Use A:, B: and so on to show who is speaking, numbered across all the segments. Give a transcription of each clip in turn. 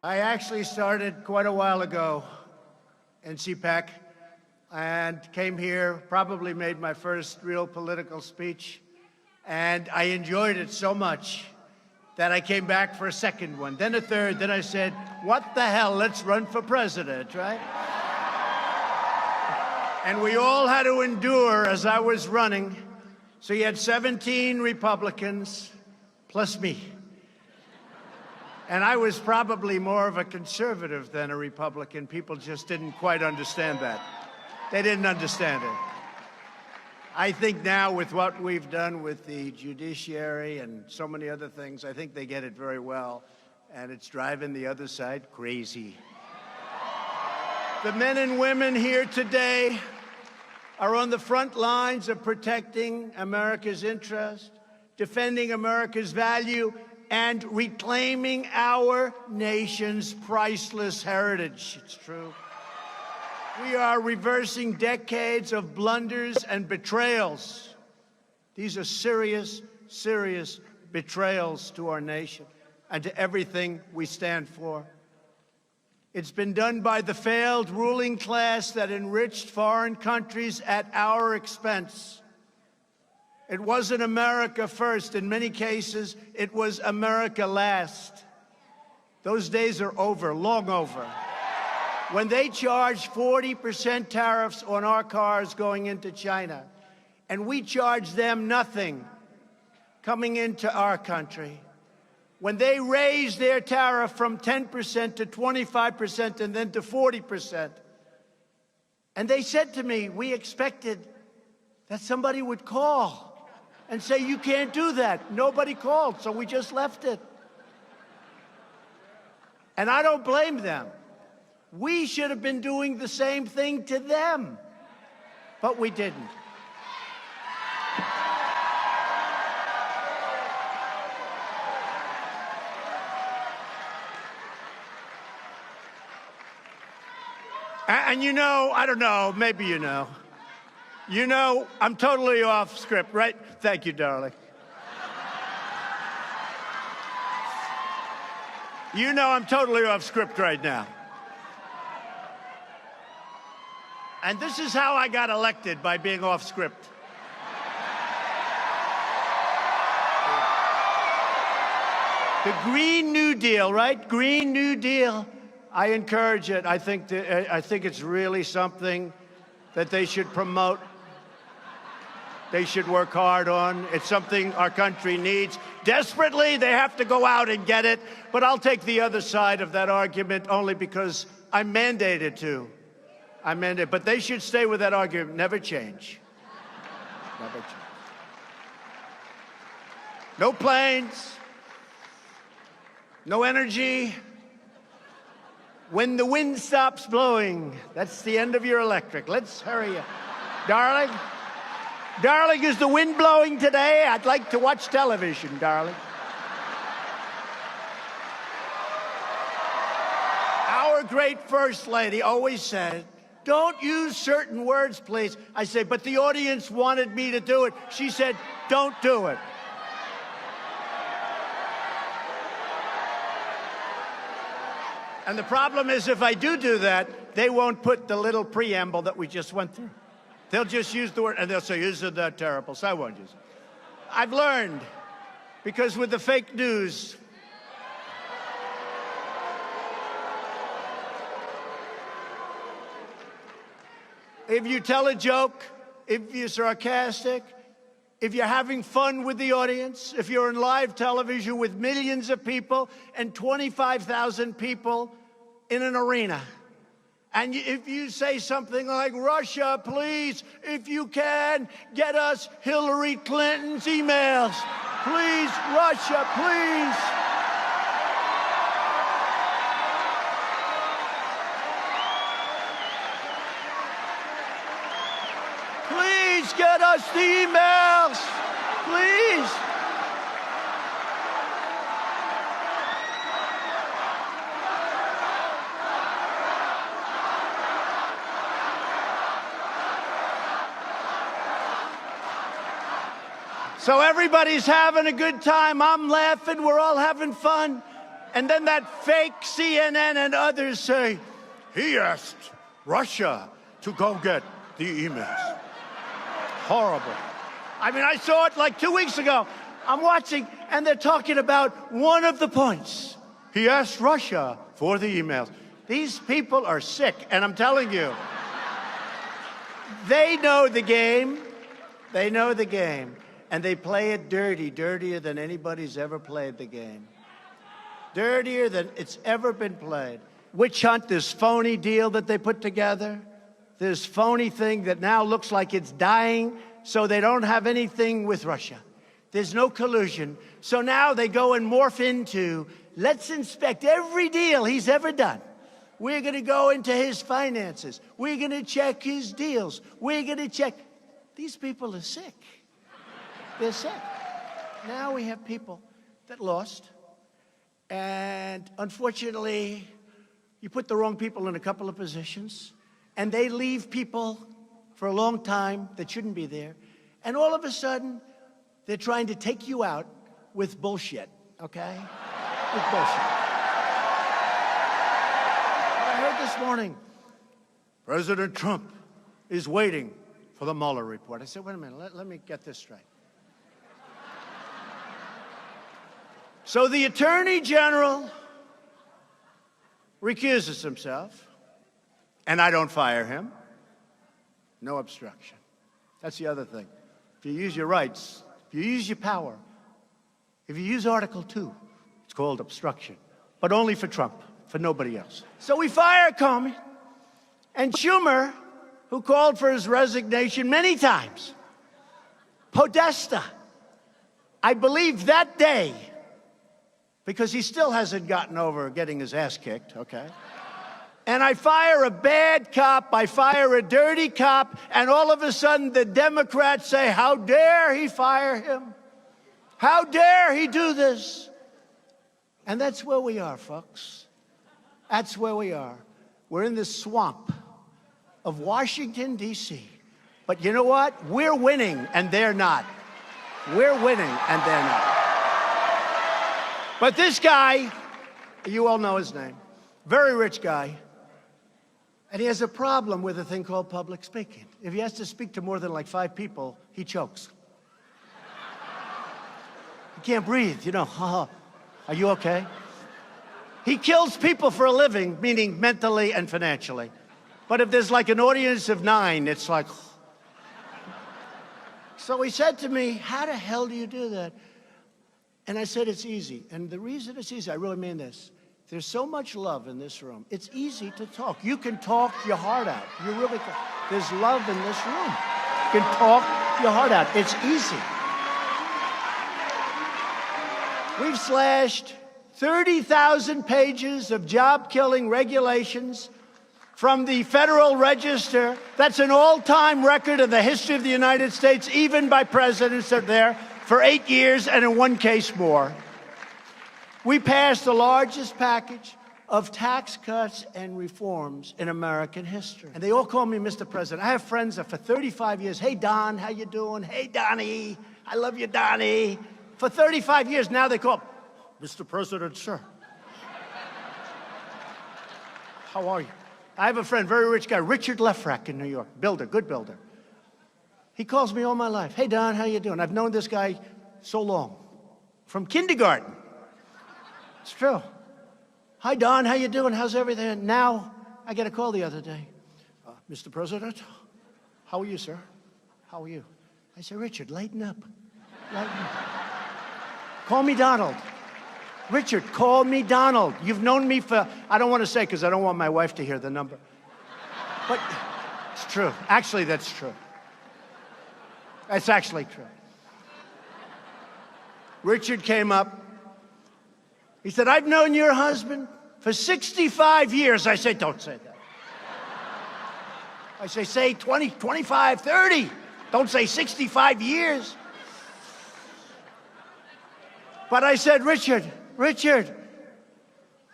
A: I actually started quite a while ago in CPAC and came here, probably made my first real political speech, and I enjoyed it so much that I came back for a second one, then a third, then I said, what the hell, let's run for president, right? And we all had to endure as I was running. So you had 17 Republicans plus me. And I was probably more of a conservative than a Republican. People just didn't quite understand that. They didn't understand it. I think now with what we've done with the judiciary and so many other things, I think they get it very well. And it's driving the other side crazy. The men and women here today are on the front lines of protecting America's interest, defending America's value, and reclaiming our nation's priceless heritage. It's true. We are reversing decades of blunders and betrayals. These are serious, serious betrayals to our nation and to everything we stand for. It's been done by the failed ruling class that enriched foreign countries at our expense. It wasn't America first. In many cases, it was America last. Those days are over, long over. When they charged 40% tariffs on our cars going into China, and we charged them nothing coming into our country. When they raised their tariff from 10% to 25% and then to 40%, and they said to me, we expected that somebody would call and say, you can't do that. Nobody called, so we just left it. And I don't blame them. We should have been doing the same thing to them, but we didn't. And you know, I don't know, maybe you know. You know, I'm totally off script, right? Thank you, darling. You know I'm totally off script right now. And this is how I got elected, by being off script. The Green New Deal, right? Green New Deal. I encourage it. I think it's really something that they should promote. They should work hard on. It's something our country needs. Desperately, they have to go out and get it. But I'll take the other side of that argument only because I'm mandated to. I'm mandated. But they should stay with that argument. Never change. Never change. No planes. No energy. When the wind stops blowing, that's the end of your electric. Let's hurry up. Darling? Darling, is the wind blowing today? I'd like to watch television, darling. Our great First Lady always said, don't use certain words, please. I say, but the audience wanted me to do it. She said, don't do it. And the problem is, if I do that, they won't put the little preamble that we just went through. They'll just use the word, and they'll say, isn't that terrible? So I won't use it. I've learned, because with the fake news, if you tell a joke, if you're sarcastic, if you're having fun with the audience, if you're on live television with millions of people and 25,000 people in an arena, and if you say something like, Russia, please, if you can, get us Hillary Clinton's emails. Please, Russia, please. Please get us the emails, please. So everybody's having a good time. I'm laughing. We're all having fun. And then that fake CNN and others say, he asked Russia to go get the emails. Horrible. I mean, I saw it like 2 weeks ago. I'm watching, and they're talking about one of the points. He asked Russia for the emails. These people are sick, and I'm telling you, they know the game. They know the game, and they play it dirty, dirtier than anybody's ever played the game. Dirtier than it's ever been played. Witch hunt, this phony deal that they put together, this phony thing that now looks like it's dying, so they don't have anything with Russia. There's no collusion. So now they go and morph into, let's inspect every deal he's ever done. We're going to go into his finances. We're going to check his deals. We're going to check. These people are sick. They're sick. Now we have people that lost. And unfortunately, you put the wrong people in a couple of positions, and they leave people for a long time that shouldn't be there. And all of a sudden, they're trying to take you out with bullshit, okay? With bullshit. I heard this morning, President Trump is waiting for the Mueller report. I said, wait a minute, let me get this straight. So the Attorney General recuses himself, and I don't fire him. No obstruction. That's the other thing. If you use your rights, if you use your power, if you use Article 2, it's called obstruction, but only for Trump, for nobody else. So we fire Comey, and Schumer, who called for his resignation many times, Podesta, I believe that day, because he still hasn't gotten over getting his ass kicked, okay? And I fire a bad cop, I fire a dirty cop, and all of a sudden the Democrats say, how dare he fire him? How dare he do this? And that's where we are, folks. That's where we are. We're in this swamp of Washington, D.C. But you know what? We're winning, and they're not. We're winning, and they're not. But this guy, you all know his name, very rich guy, and he has a problem with a thing called public speaking. If he has to speak to more than like 5 people, he chokes. He can't breathe, you know. Are you okay? He kills people for a living, meaning mentally and financially. But if there's like an audience of 9, it's like... So he said to me, how the hell do you do that? And I said, it's easy. And the reason it's easy, I really mean this. There's so much love in this room. It's easy to talk. You can talk your heart out. You really can. There's love in this room. You can talk your heart out. It's easy. We've slashed 30,000 pages of job-killing regulations from the Federal Register. That's an all-time record in the history of the United States, even by presidents that are there for 8 years and in one case more. We passed the largest package of tax cuts and reforms in American history. And they all call me Mr. President. I have friends that for 35 years, hey, Don, how you doing? Hey, Donnie, I love you, Donnie. For 35 years, now they call Mr. President, sir. How are you? I have a friend, very rich guy, Richard Lefrak in New York, builder, good builder. He calls me all my life. Hey, Don, how you doing? I've known this guy so long, from kindergarten. It's true. Hi, Don, how you doing? How's everything? Now, I get a call the other day. Mr. President, how are you, sir? How are you? I said, Richard, lighten up. Lighten up. Call me Donald. Richard, call me Donald. You've known me for, I don't want to say because I don't want my wife to hear the number. But it's true. Actually, that's true. That's actually true. Richard came up. He said, I've known your husband for 65 years. I said, don't say that. I say 20, 25, 30. Don't say 65 years. But I said, Richard,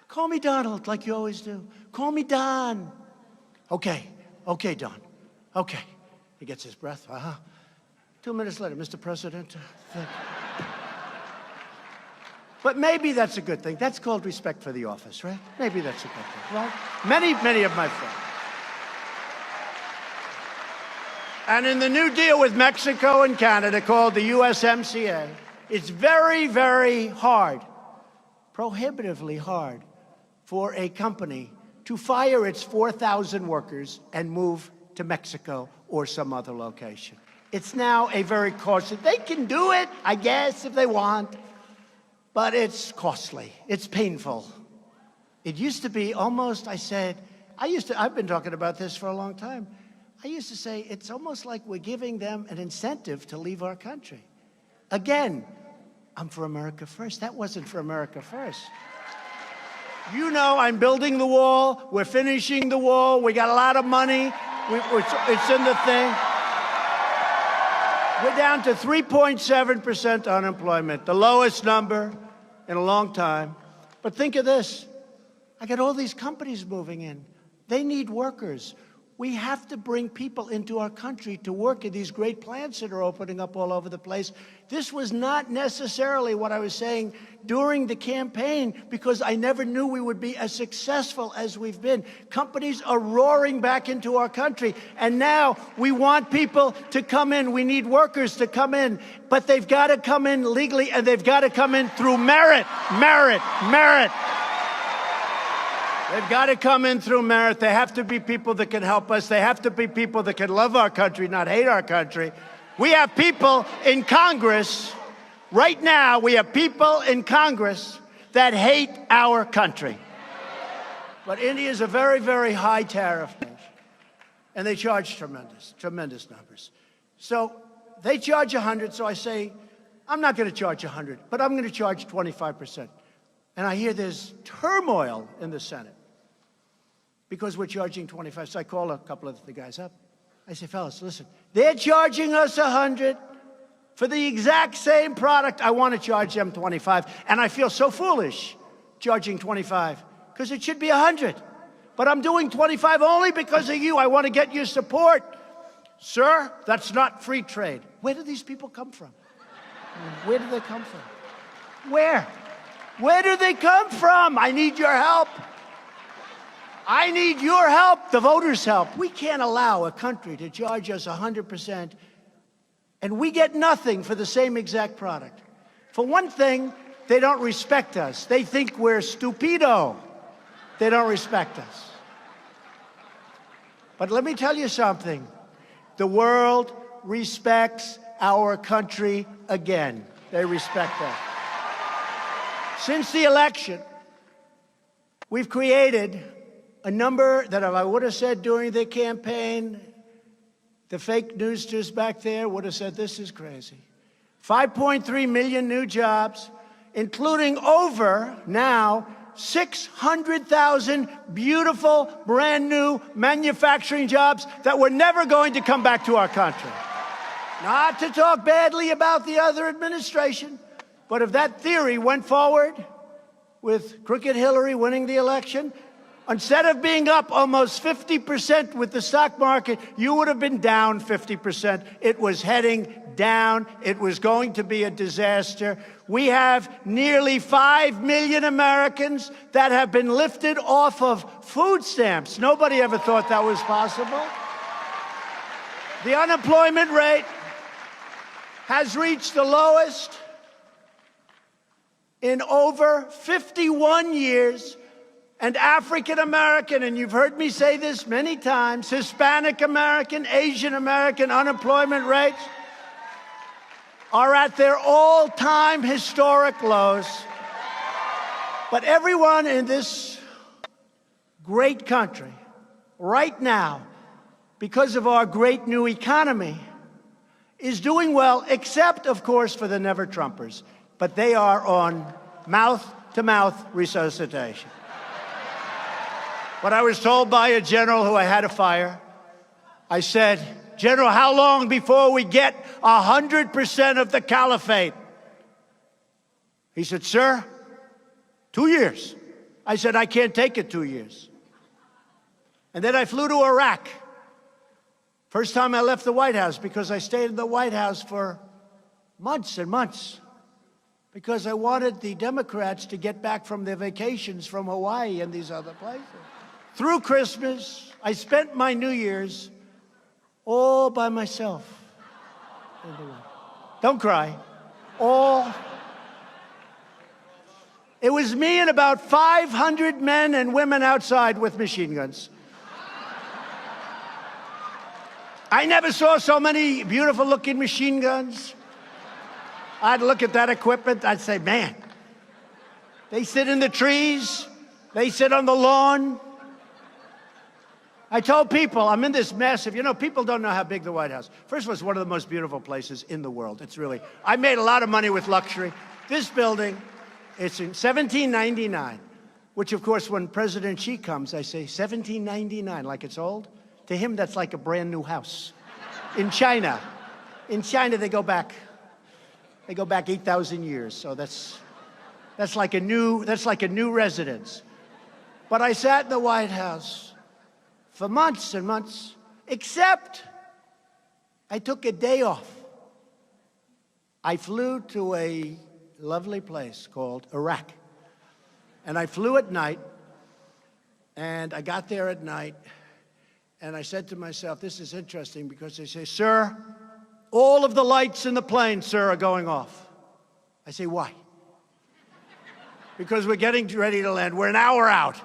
A: call me Donald like you always do. Call me Don. Okay, Don. Okay. He gets his breath. 2 minutes later, Mr. President, But maybe that's a good thing. That's called respect for the office, right? Maybe that's a good thing, right? Many of my friends. And in the new deal with Mexico and Canada called the USMCA, it's very, very hard, prohibitively hard, for a company to fire its 4,000 workers and move to Mexico or some other location. It's now a very costly. They can do it, I guess, if they want, but it's costly. It's painful. It used to be almost, I've been talking about this for a long time. I used to say, it's almost like we're giving them an incentive to leave our country. Again, I'm for America first. That wasn't for America first. You know, I'm building the wall. We're finishing the wall. We got a lot of money. It's in the thing. We're down to 3.7% unemployment, the lowest number in a long time. But think of this. I got all these companies moving in. They need workers. We have to bring people into our country to work in these great plants that are opening up all over the place. This was not necessarily what I was saying during the campaign, because I never knew we would be as successful as we've been. Companies are roaring back into our country, and now we want people to come in. We need workers to come in, but they've got to come in legally, and they've got to come in through merit. They've got to come in through merit. They have to be people that can help us. They have to be people that can love our country, not hate our country. We have people in Congress, right now, we have people in Congress that hate our country. But India is a very, very high tariff nation, and they charge tremendous numbers. So they charge 100, so I say, I'm not going to charge 100, but I'm going to charge 25%. And I hear there's turmoil in the Senate because we're charging 25. So I call a couple of the guys up. I say, fellas, listen, they're charging us 100 for the exact same product. I want to charge them 25. And I feel so foolish charging 25 because it should be 100. But I'm doing 25 only because of you. I want to get your support. Sir, that's not free trade. Where do these people come from? Where do they come from? Where? Where do they come from? I need your help. I need your help, the voters' help. We can't allow a country to charge us 100%, and we get nothing for the same exact product. For one thing, they don't respect us. They think we're stupido. They don't respect us. But let me tell you something. The world respects our country again. They respect us. Since the election, we've created a number that if I would have said during the campaign, the fake newssters back there would have said, this is crazy. 5.3 million new jobs, including over now 600,000 beautiful, brand new manufacturing jobs that were never going to come back to our country. Not to talk badly about the other administration, but if that theory went forward with crooked Hillary winning the election, instead of being up almost 50% with the stock market, you would have been down 50%. It was heading down. It was going to be a disaster. We have nearly 5 million Americans that have been lifted off of food stamps. Nobody ever thought that was possible. The unemployment rate has reached the lowest in over 51 years. And African American, and you've heard me say this many times, Hispanic American, Asian American unemployment rates are at their all-time historic lows. But everyone in this great country, right now, because of our great new economy, is doing well, except, of course, for the never-Trumpers. But they are on mouth-to-mouth resuscitation. But I was told by a general who I had to fire, I said, General, how long before we get 100% of the caliphate? He said, sir, 2 years. I said, I can't take it 2 years. And then I flew to Iraq. First time I left the White House, because I stayed in the White House for months and months. because I wanted the Democrats to get back from their vacations from Hawaii and these other places. Through Christmas, I spent my New Year's all by myself. Don't cry. It was me and about 500 men and women outside with machine guns. I never saw so many beautiful-looking machine guns. I'd look at that equipment, I'd say, man, they sit in the trees, they sit on the lawn. I told people, I'm in this massive, people don't know how big the White House. First of all, it's one of the most beautiful places in the world. It's really, I made a lot of money with luxury. This building, it's in 1799, which of course, when President Xi comes, I say 1799, like it's old. To him, that's like a brand new house. In China, they go back 8,000 years. So that's like a new residence. But I sat in the White House for months and months, except I took a day off. I flew to a lovely place called Iraq. And I flew at night, and I got there at night, and I said to myself, this is interesting, because they say, sir, all of the lights in the plane, sir, are going off. I say, why? Because we're getting ready to land. We're an hour out.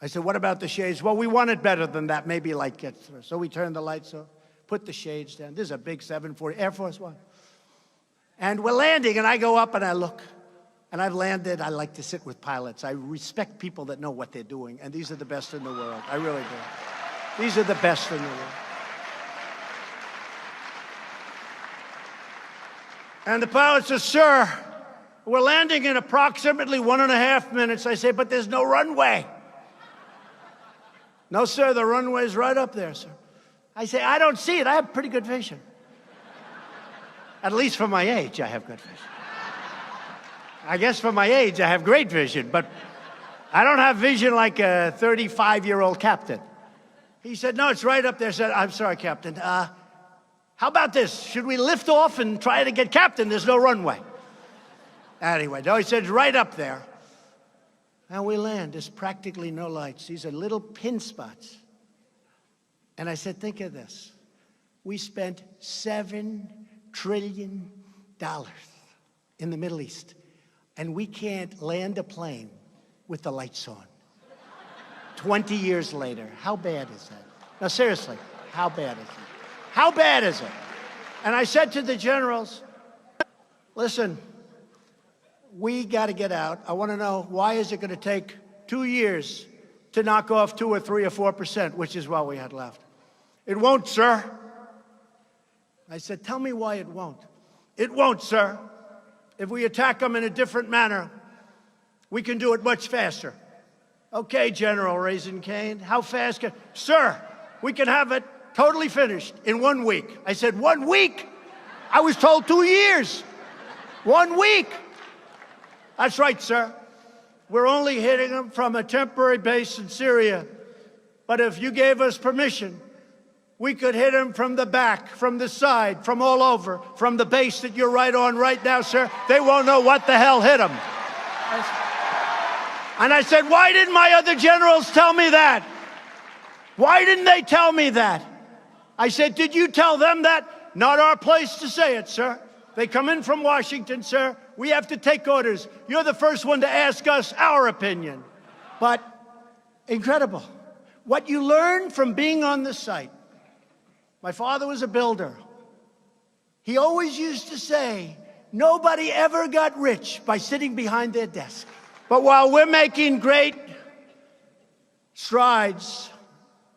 A: I said, what about the shades? Well, we want it better than that, maybe light gets through. So we turned the lights off, put the shades down. This is a big 740, Air Force One. And we're landing, and I go up and I look. And I've landed. I like to sit with pilots. I respect people that know what they're doing, and these are the best in the world. I really do. These are the best in the world. And the pilot says, sir, we're landing in approximately 1.5 minutes. I say, but there's no runway. No, sir, the runway's right up there, sir. I say, I don't see it. I have pretty good vision. At least for my age, I have good vision. I guess for my age, I have great vision, but I don't have vision like a 35-year-old captain. He said, no, it's right up there. I said, I'm sorry, Captain. How about this? Should we lift off and try to get Captain? There's no runway. Anyway, no, he said, right up there. And we land. There's practically no lights. These are little pin spots. And I said, think of this. We spent $7 trillion in the Middle East. And we can't land a plane with the lights on. 20 years later, how bad is that? No, seriously, how bad is it? How bad is it? And I said to the generals, listen, we got to get out. I want to know, why is it going to take 2 years to knock off 2 or 3 or 4%, which is what we had left? It won't, sir. I said, tell me why it won't. It won't, sir. If we attack them in a different manner, we can do it much faster. Okay, General Raisin Cane, how fast can... Sir, we can have it totally finished in 1 week. I said, 1 week? I was told 2 years. 1 week. That's right, sir. We're only hitting them from a temporary base in Syria. But if you gave us permission, we could hit them from the back, from the side, from all over, from the base that you're right on right now, sir. They won't know what the hell hit them. And I said, why didn't my other generals tell me that? Why didn't they tell me that? I said, did you tell them that? Not our place to say it, sir. They come in from Washington, sir. We have to take orders. You're the first one to ask us our opinion. But incredible. What you learn from being on the site. My father was a builder. He always used to say, nobody ever got rich by sitting behind their desk. But while we're making great strides,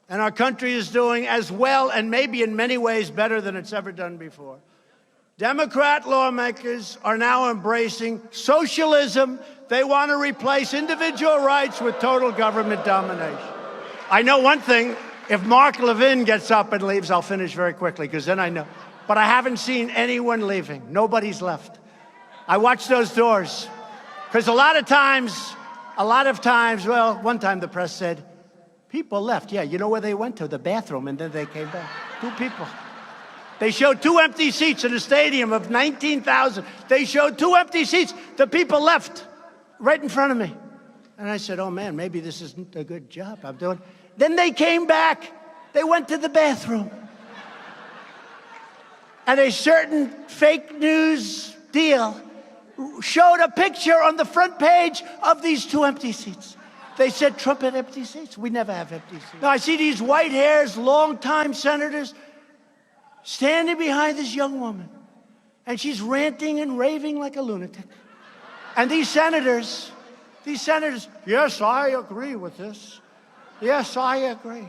A: and our country is doing as well and maybe in many ways better than it's ever done before, Democrat lawmakers are now embracing socialism. They want to replace individual rights with total government domination. I know one thing. If Mark Levin gets up and leaves, I'll finish very quickly, because then I know. But I haven't seen anyone leaving. Nobody's left. I watch those doors. Because a lot of times, well, one time the press said, people left. Yeah, you know where they went to? The bathroom, and then they came back. 2 people. They showed 2 empty seats in a stadium of 19,000. They showed 2 empty seats. The people left right in front of me. And I said, oh man, maybe this isn't a good job I'm doing. Then they came back. They went to the bathroom. And a certain fake news deal showed a picture on the front page of these 2 empty seats. They said, Trump had empty seats. We never have empty seats. Now I see these white hairs, long-time senators standing behind this young woman. And she's ranting and raving like a lunatic. And these senators, yes, I agree with this. Yes, I agree.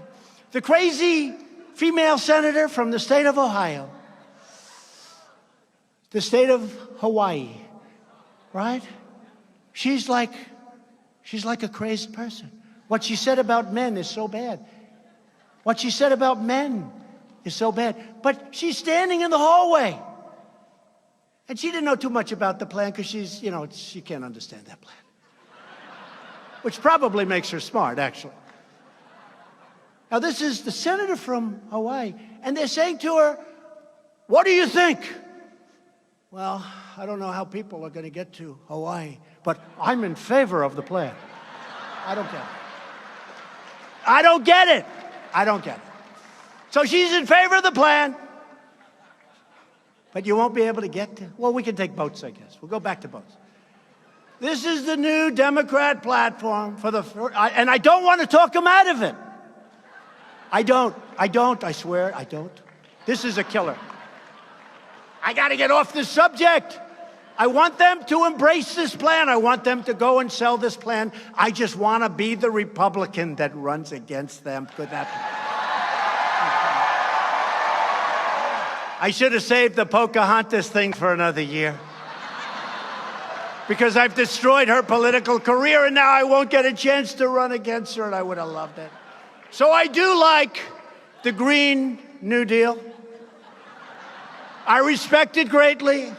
A: The crazy female senator from the state of Ohio, the state of Hawaii, right? She's like a crazed person. What she said about men is so bad. What she said about men is so bad. But she's standing in the hallway. And she didn't know too much about the plan because she's, you know, she can't understand that plan. Which probably makes her smart, actually. Now, this is the senator from Hawaii, and they're saying to her, what do you think? Well, I don't know how people are going to get to Hawaii, but I'm in favor of the plan. I don't get it. I don't get it. I don't get it. So she's in favor of the plan, but you won't be able to get to, well, we can take boats, I guess. We'll go back to boats. This is the new Democrat platform for the, and I don't want to talk them out of it. I don't, I swear, I don't. This is a killer. I got to get off this subject. I want them to embrace this plan. I want them to go and sell this plan. I just want to be the Republican that runs against them. Could that be? I should have saved the Pocahontas thing for another year. Because I've destroyed her political career, and now I won't get a chance to run against her, and I would have loved it. So I do like the Green New Deal. I respect it greatly.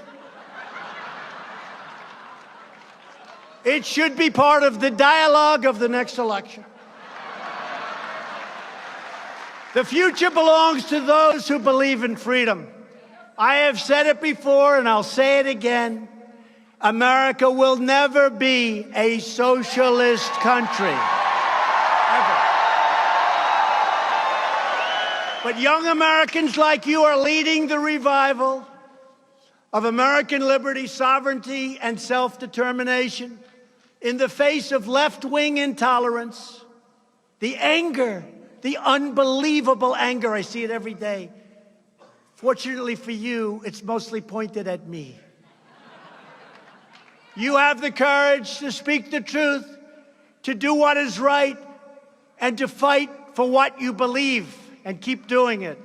A: It should be part of the dialogue of the next election. The future belongs to those who believe in freedom. I have said it before, and I'll say it again. America will never be a socialist country. Ever. But young Americans like you are leading the revival of American liberty, sovereignty, and self-determination in the face of left-wing intolerance. The anger, the unbelievable anger, I see it every day. Fortunately for you, it's mostly pointed at me. You have the courage to speak the truth, to do what is right, and to fight for what you believe, and keep doing it.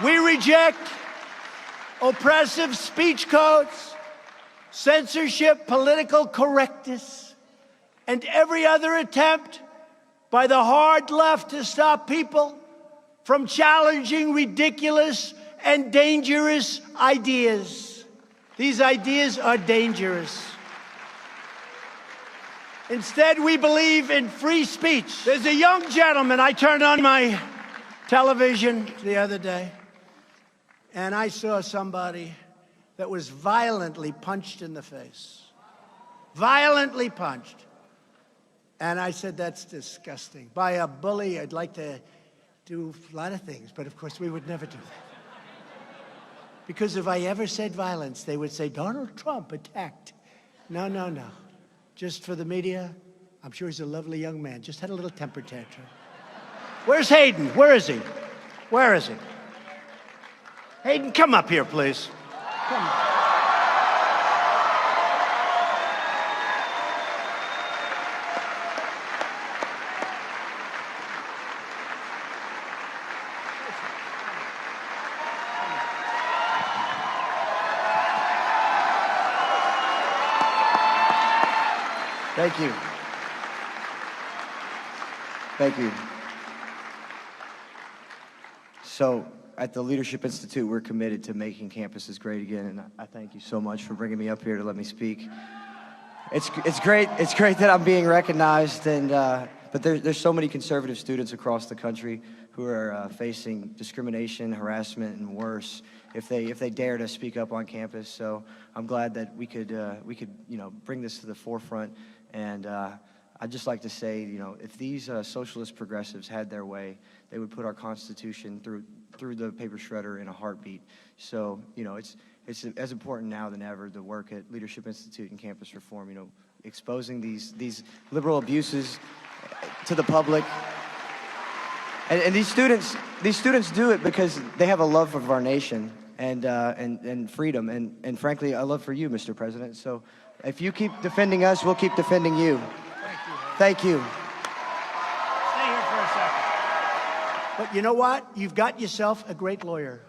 A: We reject oppressive speech codes, censorship, political correctness, and every other attempt by the hard left to stop people from challenging ridiculous and dangerous ideas. These ideas are dangerous. Instead, we believe in free speech. There's a young gentleman. I turned on my television the other day, and I saw somebody that was violently punched in the face. Violently punched. And I said, that's disgusting. By a bully, I'd like to do a lot of things, but of course we would never do that. Because if I ever said violence, they would say, Donald Trump attacked. No, no, no. Just for the media, I'm sure he's a lovely young man. Just had a little temper tantrum. Where's Hayden? Where is he? Where is he? Hayden, come up here, please. Come on.
B: Thank you. Thank you. So, at the Leadership Institute, we're committed to making campuses great again, and I thank you so much for bringing me up here to let me speak. It's great that I'm being recognized, and but there's so many conservative students across the country who are facing discrimination, harassment, and worse if they dare to speak up on campus. So I'm glad that we could bring this to the forefront. And I'd just like to say, if these socialist progressives had their way, they would put our Constitution through the paper shredder in a heartbeat. So it's as important now than ever to work at Leadership Institute and campus reform. Exposing these liberal abuses to the public. And these students do it because they have a love of our nation and freedom and frankly a love for you, Mr. President. So if you keep defending us, we'll keep defending you. Thank you.
A: Stay here for a second. But you know what? You've got yourself a great lawyer.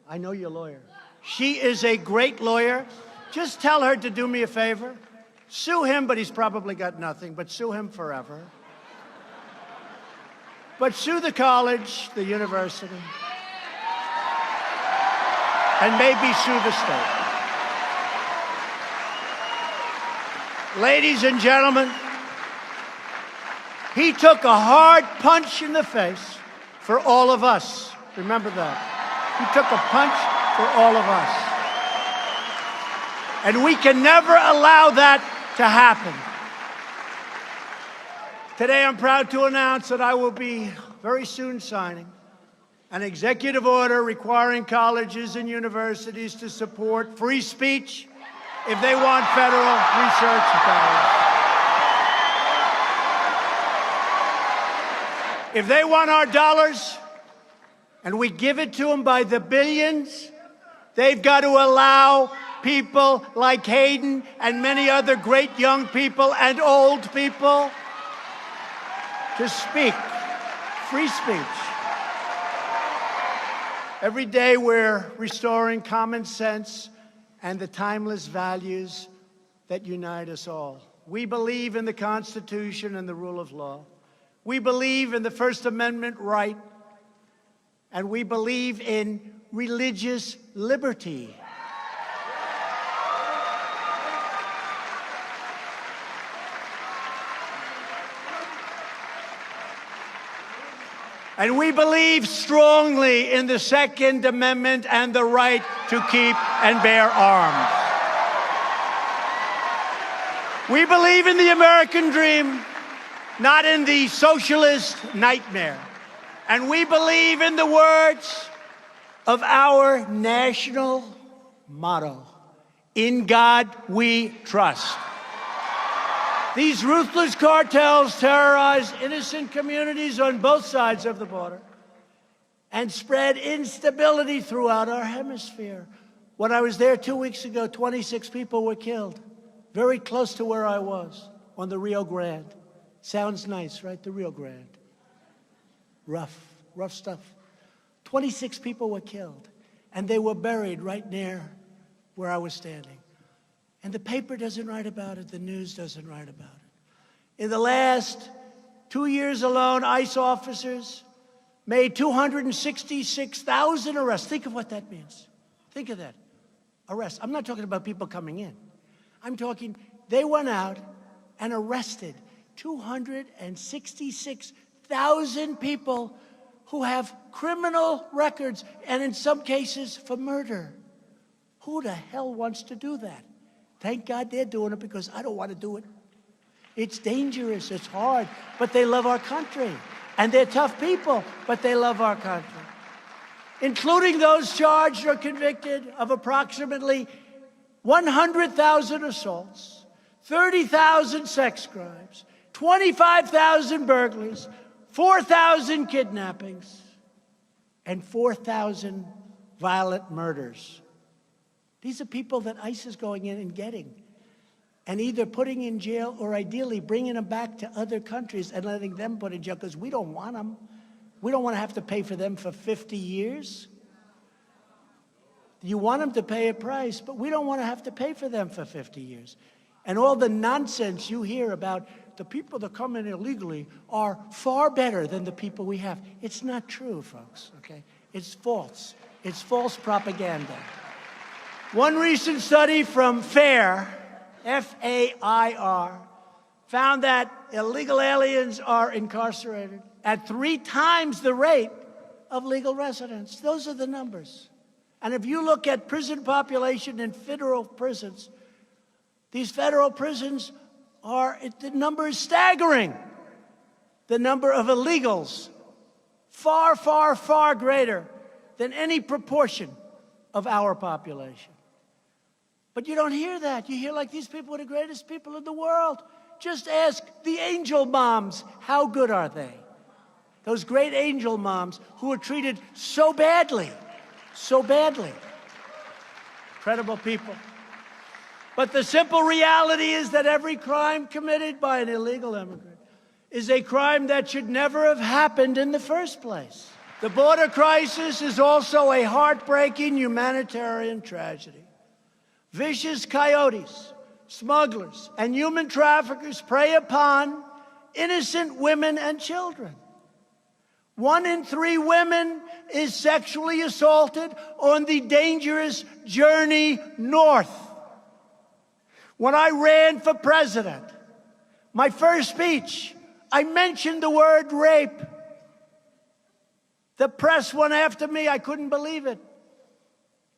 A: I know your lawyer. She is a great lawyer. Just tell her to do me a favor. Sue him, but he's probably got nothing, but sue him forever. But sue the college, the university, and maybe sue the state. Ladies and gentlemen, he took a hard punch in the face for all of us. Remember that. He took a punch for all of us. And we can never allow that to happen. Today, I'm proud to announce that I will be very soon signing an executive order requiring colleges and universities to support free speech if they want federal research dollars. If they want our dollars, and we give it to them by the billions, they've got to allow people like Hayden and many other great young people and old people to speak, free speech. Every day we're restoring common sense and the timeless values that unite us all. We believe in the Constitution and the rule of law. We believe in the First Amendment right, and we believe in religious liberty. And we believe strongly in the Second Amendment and the right to keep and bear arms. We believe in the American dream, not in the socialist nightmare. And we believe in the words of our national motto, "In God we trust." These ruthless cartels terrorize innocent communities on both sides of the border and spread instability throughout our hemisphere. When I was there 2 weeks ago, 26 people were killed, very close to where I was, on the Rio Grande. Sounds nice, right? The Rio Grande. Rough stuff. 26 people were killed, and they were buried right near where I was standing. And the paper doesn't write about it, the news doesn't write about it. In the last 2 years alone, ICE officers made 266,000 arrests. Think of what that means. Think of that. Arrests. I'm not talking about people coming in. I'm talking, they went out and arrested 266,000 people who have criminal records, and in some cases for murder. Who the hell wants to do that? Thank God they're doing it, because I don't want to do it. It's dangerous, it's hard, but they love our country. And they're tough people, but they love our country. Including those charged or convicted of approximately 100,000 assaults, 30,000 sex crimes, 25,000 burglaries, 4,000 kidnappings, and 4,000 violent murders. These are people that ICE is going in and getting, and either putting in jail or ideally bringing them back to other countries and letting them put in jail, because we don't want them. We don't want to have to pay for them for 50 years. You want them to pay a price, but we don't want to have to pay for them for 50 years. And all the nonsense you hear about the people that come in illegally are far better than the people we have. It's not true, folks, okay? It's false. It's false propaganda. One recent study from FAIR, F-A-I-R, found that illegal aliens are incarcerated at 3 times the rate of legal residents. Those are the numbers. And if you look at prison population in federal prisons, these federal prisons the number is staggering. The number of illegals, far, far, far greater than any proportion of our population. But you don't hear that. You hear like these people are the greatest people in the world. Just ask the angel moms, how good are they? Those great angel moms who are treated so badly, so badly. Incredible people. But the simple reality is that every crime committed by an illegal immigrant is a crime that should never have happened in the first place. The border crisis is also a heartbreaking humanitarian tragedy. Vicious coyotes, smugglers, and human traffickers prey upon innocent women and children. 1 in 3 women is sexually assaulted on the dangerous journey north. When I ran for president, my first speech, I mentioned the word rape. The press went after me. I couldn't believe it.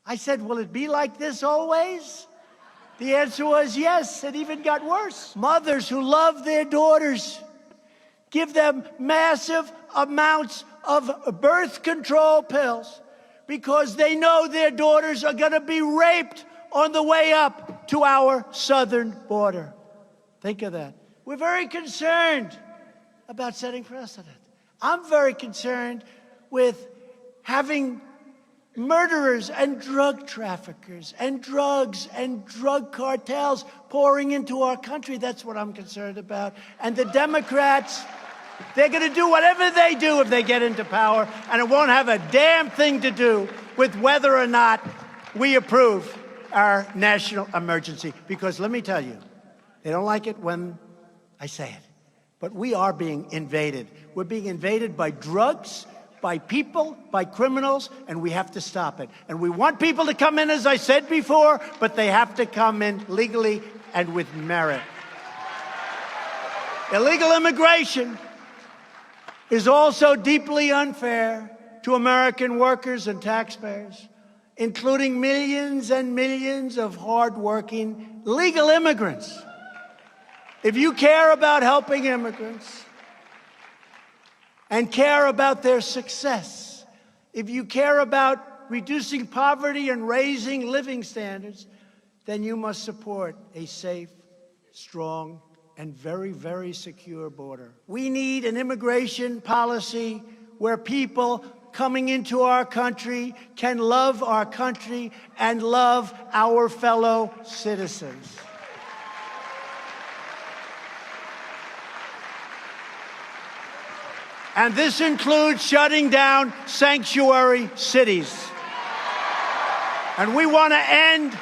A: I said, will it be like this always? The answer was yes. It even got worse. Mothers who love their daughters give them massive amounts of birth control pills because they know their daughters are going to be raped on the way up to our southern border. Think of that. We're very concerned about setting precedent. I'm very concerned with having murderers and drug traffickers and drugs and drug cartels pouring into our country. That's what I'm concerned about. And the Democrats, they're going to do whatever they do if they get into power, and it won't have a damn thing to do with whether or not we approve our national emergency. Because let me tell you, they don't like it when I say it, but we are being invaded. We're being invaded by drugs, by people, by criminals, and we have to stop it. And we want people to come in, as I said before, but they have to come in legally and with merit. Illegal immigration is also deeply unfair to American workers and taxpayers, including millions and millions of hardworking legal immigrants. If you care about helping immigrants and care about their success, if you care about reducing poverty and raising living standards, then you must support a safe, strong, and very, very secure border. We need an immigration policy where people coming into our country can love our country and love our fellow citizens. And this includes shutting down sanctuary cities. And we want to end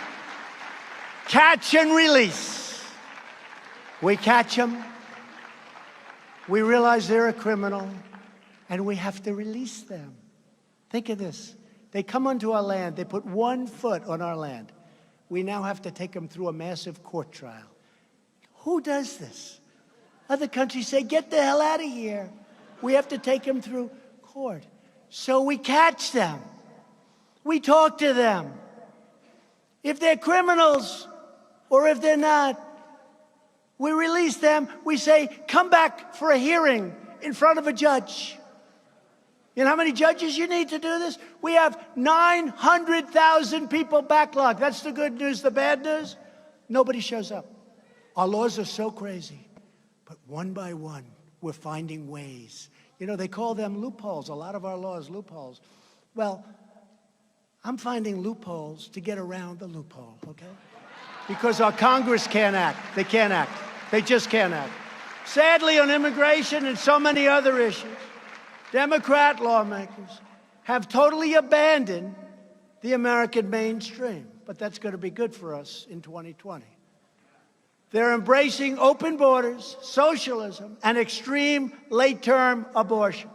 A: catch and release. We catch them, we realize they're a criminal, and we have to release them. Think of this. They come onto our land, they put 1 foot on our land. We now have to take them through a massive court trial. Who does this? Other countries say, get the hell out of here. We have to take them through court. So we catch them. We talk to them. If they're criminals or if they're not, we release them. We say, come back for a hearing in front of a judge. You know how many judges you need to do this? We have 900,000 people backlogged. That's the good news. The bad news, nobody shows up. Our laws are so crazy. But one by one, we're finding ways. You know, they call them loopholes. A lot of our laws, loopholes. Well, I'm finding loopholes to get around the loophole, okay? Because our Congress can't act. They can't act. They just can't act. Sadly, on immigration and so many other issues, Democrat lawmakers have totally abandoned the American mainstream. But that's going to be good for us in 2020. They're embracing open borders, socialism, and extreme late-term abortion.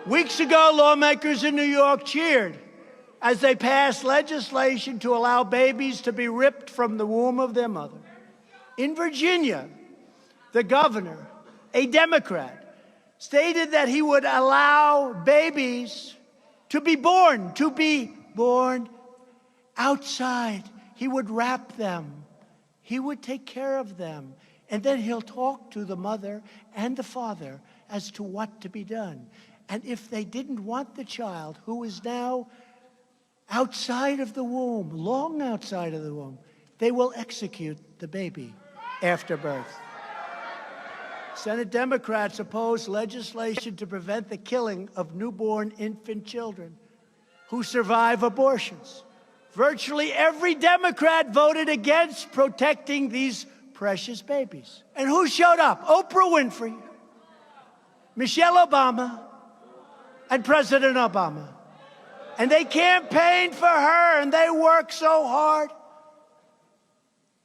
A: Weeks ago, lawmakers in New York cheered as they passed legislation to allow babies to be ripped from the womb of their mother. In Virginia, the governor, a Democrat, stated that he would allow babies to be born outside. He would wrap them. He would take care of them. And then he'll talk to the mother and the father as to what to be done. And if they didn't want the child, who is now outside of the womb, long outside of the womb, they will execute the baby after birth. Senate Democrats oppose legislation to prevent the killing of newborn infant children who survive abortions. Virtually every Democrat voted against protecting these precious babies. And who showed up? Oprah Winfrey, Michelle Obama, and President Obama. And they campaigned for her, and they worked so hard.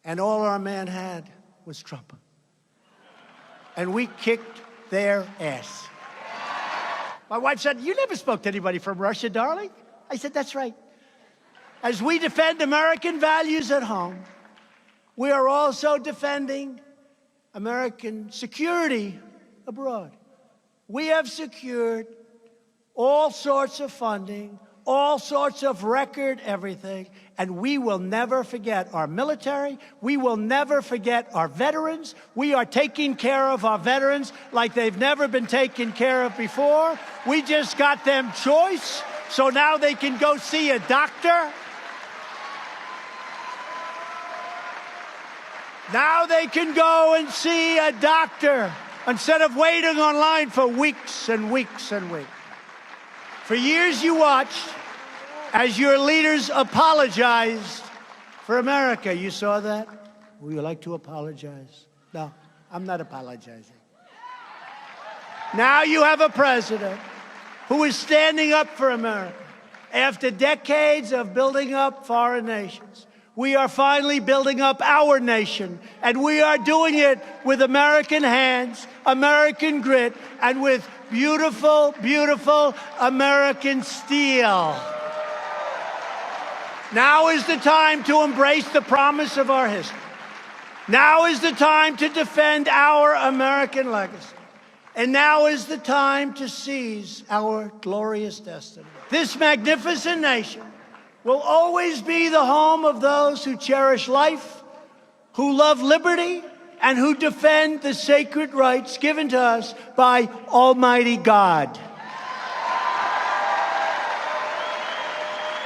A: And all our man had was Trump. And we kicked their ass. My wife said, "You never spoke to anybody from Russia, darling." I said, "That's right." As we defend American values at home, we are also defending American security abroad. We have secured all sorts of funding, all sorts of record everything, and we will never forget our military. We will never forget our veterans. We are taking care of our veterans like they've never been taken care of before. We just got them choice, so now they can go see a doctor. Now they can go and see a doctor instead of waiting online for weeks and weeks and weeks. For years you watched as your leaders apologized for America. You saw that? Would you like to apologize? No, I'm not apologizing. Now you have a president who is standing up for America. After decades of building up foreign nations, we are finally building up our nation, and we are doing it with American hands, American grit, and with beautiful, beautiful American steel. Now is the time to embrace the promise of our history. Now is the time to defend our American legacy. And now is the time to seize our glorious destiny. This magnificent nation will always be the home of those who cherish life, who love liberty, and who defend the sacred rights given to us by Almighty God.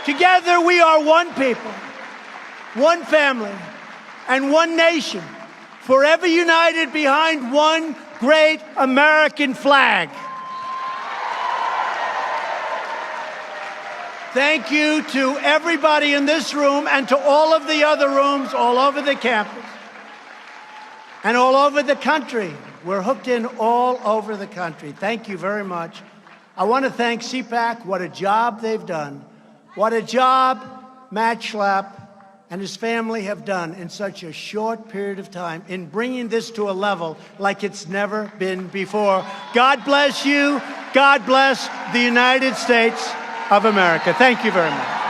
A: Together we are one people, one family, and one nation, forever united behind one great American flag. Thank you to everybody in this room and to all of the other rooms all over the campus and all over the country. We're hooked in all over the country. Thank you very much. I want to thank CPAC. What a job they've done. What a job Matt Schlapp and his family have done in such a short period of time in bringing this to a level like it's never been before. God bless you. God bless the United States of America. Thank you very much.